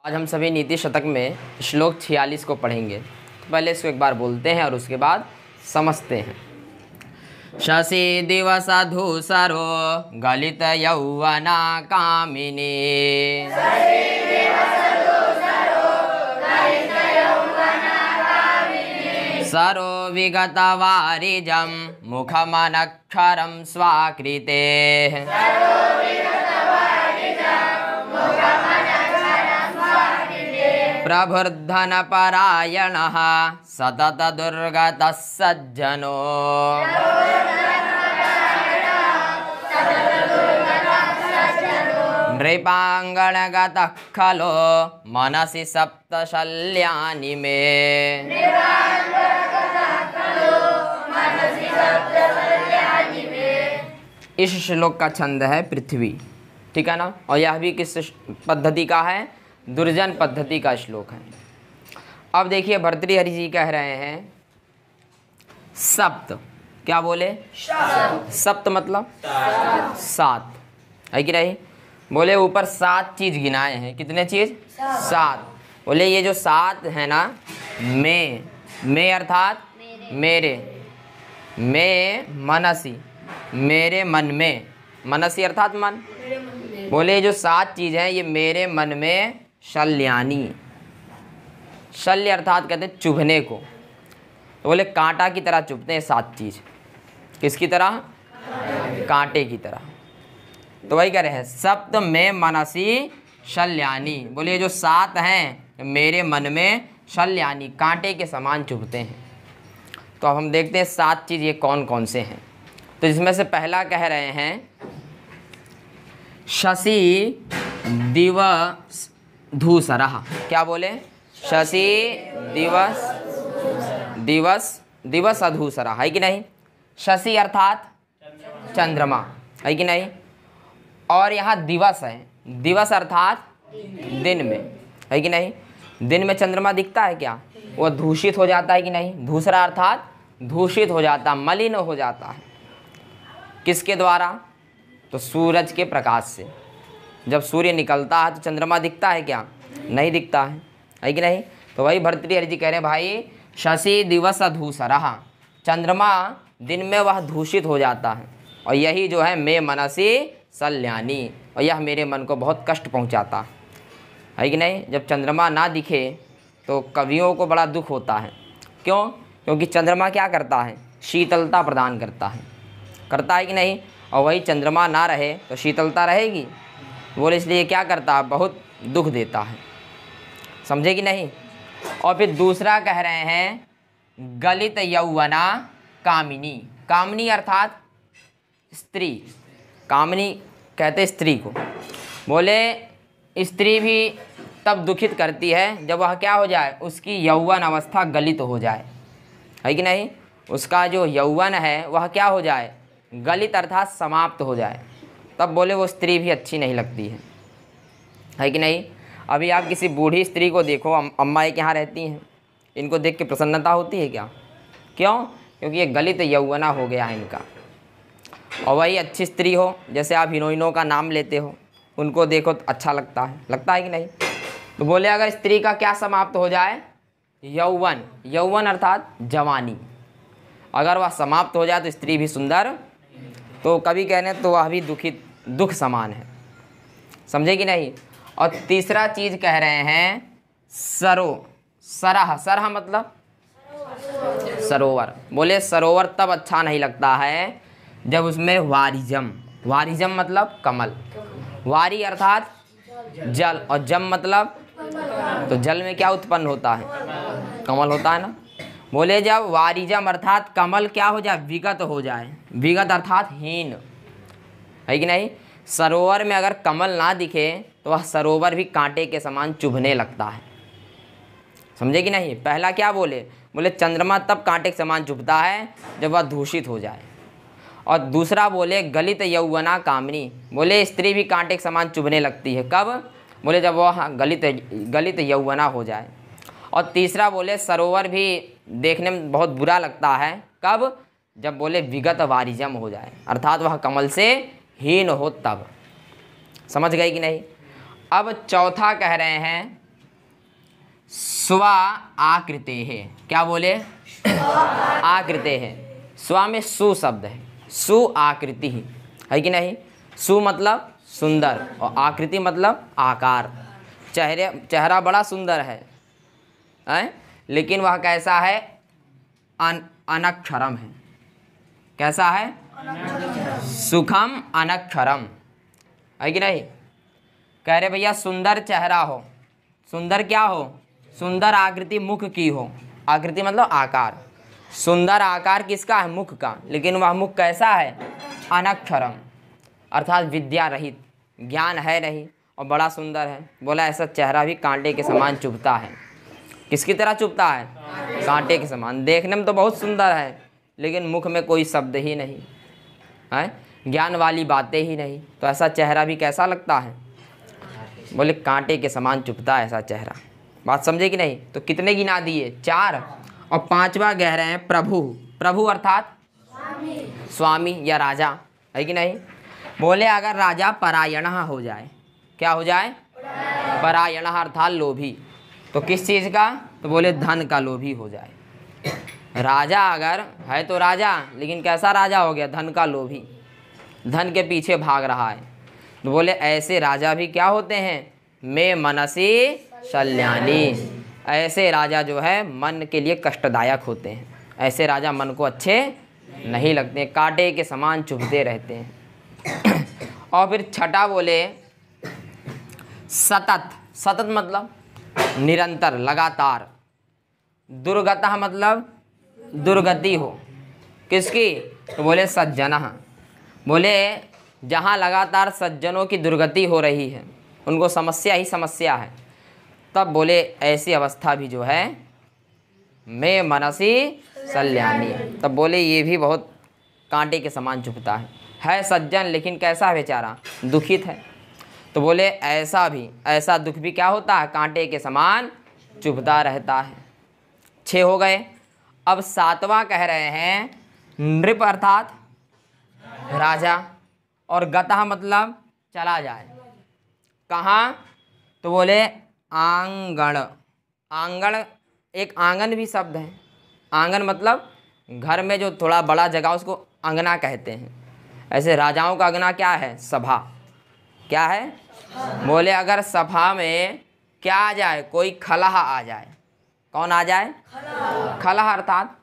आज हम सभी नीति शतक में श्लोक 46 को पढ़ेंगे। तो पहले इसको एक बार बोलते हैं और उसके बाद समझते हैं। शशि दिवस धूसरो गलित यौवना कामिनी, सरो विगत वारिजं मुखमनक्षरं स्वाकृते, प्रभुर्धनपरायणः सतत दुर्गतः सज्जनो, नृपाङ्गणगतः खलो मनसि सप्तशल्यानि मे। इस श्लोक का छंद है पृथ्वी, ठीक है ना। और यह भी किस पद्धति का है? दुर्जन पद्धति का श्लोक है। अब देखिए भर्तृहरि जी कह रहे हैं सप्त, क्या बोले? सप्त मतलब सात, है कि नहीं? बोले ऊपर 7 चीज गिनाए हैं। कितने चीज? 7। बोले ये जो 7 है ना, मैं अर्थात मेरे, मैं मनसी, मेरे मन में, मनसी अर्थात मन। बोले ये जो 7 चीज हैं ये मेरे मन में शल्यानी, शल्य अर्थात कहते हैं चुभने को। तो बोले कांटा की तरह चुभते हैं 7 चीज। किसकी तरह? कांटे की तरह। तो वही कह रहे हैं सप्त में मनसी शल्यानी। बोले ये जो 7 हैं मेरे मन में शल्यानी, कांटे के समान चुभते हैं। तो अब हम देखते हैं 7 चीज़ ये कौन कौन से हैं। तो इसमें से पहला कह रहे हैं शशि दिवस धूसरः। क्या बोले? शशि दिवस अधूसरः, है कि नहीं? शशि अर्थात चंद्रमा, है कि नहीं? और यहाँ दिवस है, दिवस अर्थात दिन में, है कि नहीं? दिन में चंद्रमा दिखता है क्या? वो दूषित हो जाता है कि नहीं? धूसरा अर्थात दूषित हो जाता, मलिन हो जाता है। किसके द्वारा? तो सूरज के प्रकाश से। जब सूर्य निकलता है तो चंद्रमा दिखता है क्या? नहीं दिखता है कि नहीं? तो वही भर्तृहरि जी कह रहे हैं भाई शशि दिवस धूसरः, चंद्रमा दिन में वह दूषित हो जाता है। और यही जो है मैं मनसी शल्यानी, और यह मेरे मन को बहुत कष्ट पहुंचाता है कि नहीं? जब चंद्रमा ना दिखे तो कवियों को बड़ा दुख होता है। क्यों? क्योंकि चंद्रमा क्या करता है? शीतलता प्रदान करता है कि नहीं? और वही चंद्रमा ना रहे तो शीतलता रहेगी? बोले इसलिए क्या करता है? बहुत दुख देता है। समझे कि नहीं? और फिर दूसरा कह रहे हैं गलित यौवना कामिनी। कामिनी अर्थात स्त्री, कामिनी कहते स्त्री को। बोले स्त्री भी तब दुखित करती है जब वह क्या हो जाए? उसकी यौवन अवस्था गलित हो जाए, है कि नहीं? उसका जो यौवन है वह क्या हो जाए? गलित अर्थात समाप्त हो जाए। तब बोले वो स्त्री भी अच्छी नहीं लगती है कि नहीं? अभी आप किसी बूढ़ी स्त्री को देखो, अम्मा एक यहाँ रहती हैं, इनको देख के प्रसन्नता होती है क्या? क्यों? क्योंकि ये गलित यौवना हो गया है इनका। और वही अच्छी स्त्री हो, जैसे आप हीरोइनों का नाम लेते हो, उनको देखो तो अच्छा लगता है कि नहीं? तो बोले अगर स्त्री का क्या समाप्त हो जाए? यौवन, यौवन अर्थात जवानी, अगर वह समाप्त हो जाए तो स्त्री भी सुंदर, तो कभी कहने तो वह भी दुख समान है। समझे कि नहीं? और तीसरा चीज कह रहे हैं सरह मतलब सरोवर। बोले सरोवर तब अच्छा नहीं लगता है जब उसमें वारिजम मतलब कमल, वारी अर्थात जल, और जम मतलब, तो जल में क्या उत्पन्न होता है? कमल होता है ना। बोले जब वारिजम अर्थात कमल क्या हो जाए? विगत हो जाए, विगत अर्थात हीन, है कि नहीं? सरोवर में अगर कमल ना दिखे तो वह सरोवर भी कांटे के समान चुभने लगता है। समझे कि नहीं? पहला क्या बोले? बोले चंद्रमा तब कांटे के समान चुभता है जब वह दूषित हो जाए। और दूसरा बोले गलित यौवना कामिनी। बोले स्त्री भी कांटे के समान चुभने लगती है। कब? बोले जब वह गलित यौवना हो जाए। और तीसरा बोले सरोवर भी देखने में बहुत बुरा लगता है। कब? जब बोले विगत वारिजम हो जाए, अर्थात वह कमल से हीन हो तब। समझ गए कि नहीं? अब चौथा कह रहे हैं स्व आकृते है। क्या बोले? आकृते है। स्व में सु शब्द है, सु आकृति है कि नहीं? सु मतलब सुंदर और आकृति मतलब आकार। चेहरा बड़ा सुंदर है, लेकिन वह कैसा है? अनक्षरम है। कैसा है? सुखम अनक्षरम है कि नहीं? कह रहे भैया सुंदर चेहरा हो, सुंदर क्या हो? सुंदर आकृति मुख की हो। आकृति मतलब आकार। सुंदर आकार किसका है? मुख का। लेकिन वह मुख कैसा है? अनक्षरम, अर्थात विद्या रहित, ज्ञान है नहीं और बड़ा सुंदर है। बोला ऐसा चेहरा भी कांटे के समान चुभता है। किसकी तरह चुभता है? कांटे के समान। देखने में तो बहुत सुंदर है, लेकिन मुख में कोई शब्द ही नहीं है, ज्ञान वाली बातें ही नहीं। तो ऐसा चेहरा भी कैसा लगता है? बोले कांटे के समान चुभता है ऐसा चेहरा। बात समझे कि नहीं? तो कितने गिना दिए? 4। और 5वां कह रहे हैं प्रभु। प्रभु अर्थात स्वामी या राजा, है कि नहीं? बोले अगर राजा परायण हो जाए, क्या हो जाए? परायण अर्थात लोभी। तो किस चीज़ का? तो बोले धन का लोभी हो जाए। राजा अगर है तो राजा, लेकिन कैसा राजा हो गया? धन का लोभी, धन के पीछे भाग रहा है। तो बोले ऐसे राजा भी क्या होते हैं? मैं मनसी शल्यानी। ऐसे राजा जो है मन के लिए कष्टदायक होते हैं। ऐसे राजा मन को अच्छे नहीं लगते, कांटे के समान चुभते रहते हैं। और फिर छठा बोले सतत। सतत मतलब निरंतर, लगातार। दुर्गतः मतलब दुर्गति हो। किसकी? तो बोले सज्जनः। बोले जहाँ लगातार सज्जनों की दुर्गति हो रही है, उनको समस्या ही समस्या है, तब बोले ऐसी अवस्था भी जो है मैं मनसी शल्यानी। तब बोले ये भी बहुत कांटे के समान चुभता है सज्जन, लेकिन कैसा बेचारा? दुखित है। तो बोले ऐसा भी, ऐसा दुख भी क्या होता है? कांटे के समान चुभता रहता है। 6 हो गए। अब 7वां कह रहे हैं नृप अर्थात राजा, और गतः मतलब चला जाए। कहाँ? तो बोले आंगण। आंगण एक आंगन भी शब्द है। आंगन मतलब घर में जो थोड़ा बड़ा जगह उसको अंगना कहते हैं। ऐसे राजाओं का अंगना क्या है? सभा। क्या है? बोले अगर सभा में क्या आ जाए? कोई खलह आ जाए। कौन आ जाए? खलह अर्थात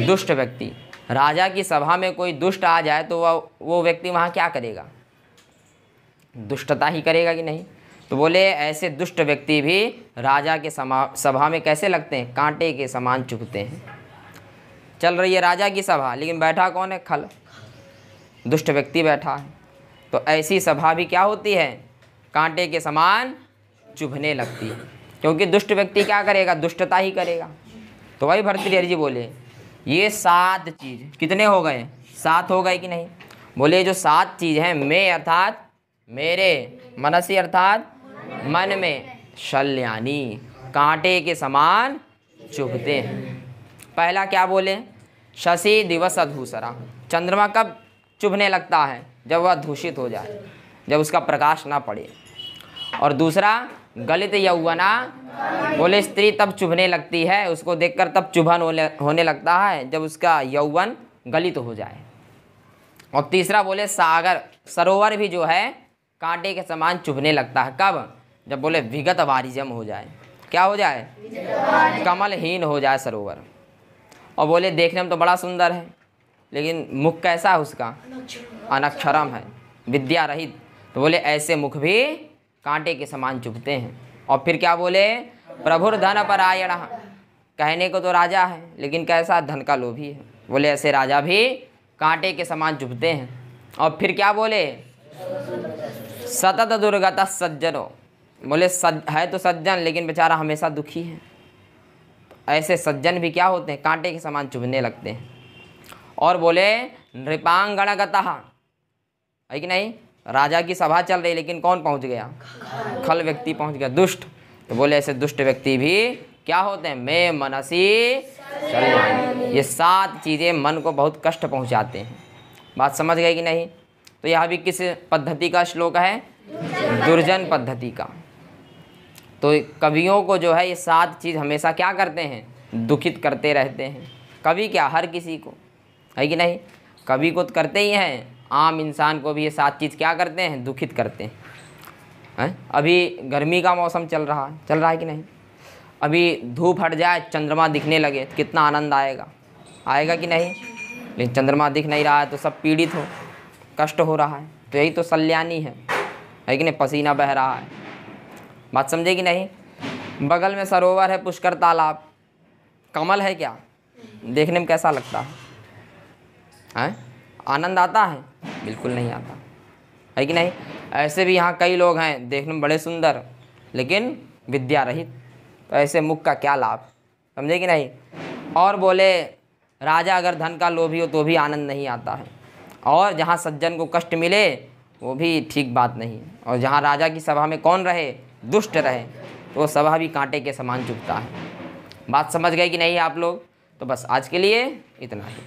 दुष्ट व्यक्ति। राजा की सभा में कोई दुष्ट आ जाए तो वो व्यक्ति वहाँ क्या करेगा? दुष्टता ही करेगा कि नहीं? तो बोले ऐसे दुष्ट व्यक्ति भी राजा के सभा में कैसे लगते हैं? कांटे के समान चुभते हैं। चल रही है राजा की सभा, लेकिन बैठा कौन है? खल, दुष्ट व्यक्ति बैठा है। तो ऐसी सभा भी क्या होती है? कांटे के समान चुभने लगती है, क्योंकि दुष्ट व्यक्ति क्या करेगा? दुष्टता ही करेगा। तो वही भर्तृहरि जी बोले ये 7 चीज़ कितने हो गए? 7 हो गए कि नहीं? बोले जो 7 चीज़ हैं, मैं अर्थात मेरे, मनसी अर्थात मन में, शल्यानी कांटे के समान चुभते हैं। पहला क्या बोले? शशि दिवस धूसरा। चंद्रमा कब चुभने लगता है? जब वह दूषित हो जाए, जब उसका प्रकाश ना पड़े। और दूसरा गलित यौवना। बोले स्त्री तब चुभने लगती है, उसको देखकर तब चुभन होने लगता है जब उसका यौवन गलित हो जाए। और तीसरा बोले सागर, सरोवर भी जो है कांटे के समान चुभने लगता है। कब? जब बोले विगत वारिजम हो जाए। क्या हो जाए? कमलहीन हो जाए सरोवर। और बोले देखने में तो बड़ा सुंदर है, लेकिन मुख कैसा है उसका? अनक्षरम है, विद्या रहित। तो बोले ऐसे मुख भी कांटे के समान चुभते हैं। और फिर क्या बोले? प्रभुर धन परायण। कहने को तो राजा है, लेकिन कैसा? धन का लोभी है। बोले ऐसे राजा भी कांटे के समान चुभते हैं। और फिर क्या बोले? सतत दुर्गत सज्जनो। बोले है तो सज्जन, लेकिन बेचारा हमेशा दुखी है। ऐसे सज्जन भी क्या होते हैं? कांटे के समान चुभने लगते हैं। और बोले नृपांगणगतः, है कि नहीं? राजा की सभा चल रही, लेकिन कौन पहुंच गया? खल व्यक्ति पहुंच गया, दुष्ट। तो बोले ऐसे दुष्ट व्यक्ति भी क्या होते हैं? मैं मनसी शल्यानी। ये 7 चीज़ें मन को बहुत कष्ट पहुंचाते हैं। बात समझ गए कि नहीं? तो यह भी किस पद्धति का श्लोक है? दुर्जन पद्धति का। तो कवियों को जो है ये 7 चीज़ हमेशा क्या करते हैं, दुखित करते रहते हैं। कवि क्या, हर किसी को, है कि नहीं, कवि को तो करते ही हैं, आम इंसान को भी ये 7 चीज़ क्या करते हैं, दुखित करते हैं। अभी गर्मी का मौसम चल रहा है कि नहीं, अभी धूप हट जाए, चंद्रमा दिखने लगे तो कितना आनंद आएगा कि नहीं। लेकिन चंद्रमा दिख नहीं रहा है तो सब पीड़ित हो, कष्ट हो रहा है। तो यही तो सल्यानी है कि नहीं, पसीना बह रहा है। बात समझे कि नहीं। बगल में सरोवर है, पुष्कर तालाब, कमल है क्या, देखने में कैसा लगता है? आनंद आता है? बिल्कुल नहीं आता, है कि नहीं। ऐसे भी यहाँ कई लोग हैं देखने में बड़े सुंदर, लेकिन विद्या रहित, तो ऐसे मुख का क्या लाभ, समझे कि नहीं। और बोले राजा अगर धन का लोभी हो तो भी आनंद नहीं आता है, और जहाँ सज्जन को कष्ट मिले वो भी ठीक बात नहीं है। और जहाँ राजा की सभा में कौन रहे, दुष्ट रहे, तो वो सभा भी कांटे के समान चुभता है। बात समझ गए कि नहीं आप लोग। तो बस आज के लिए इतना ही।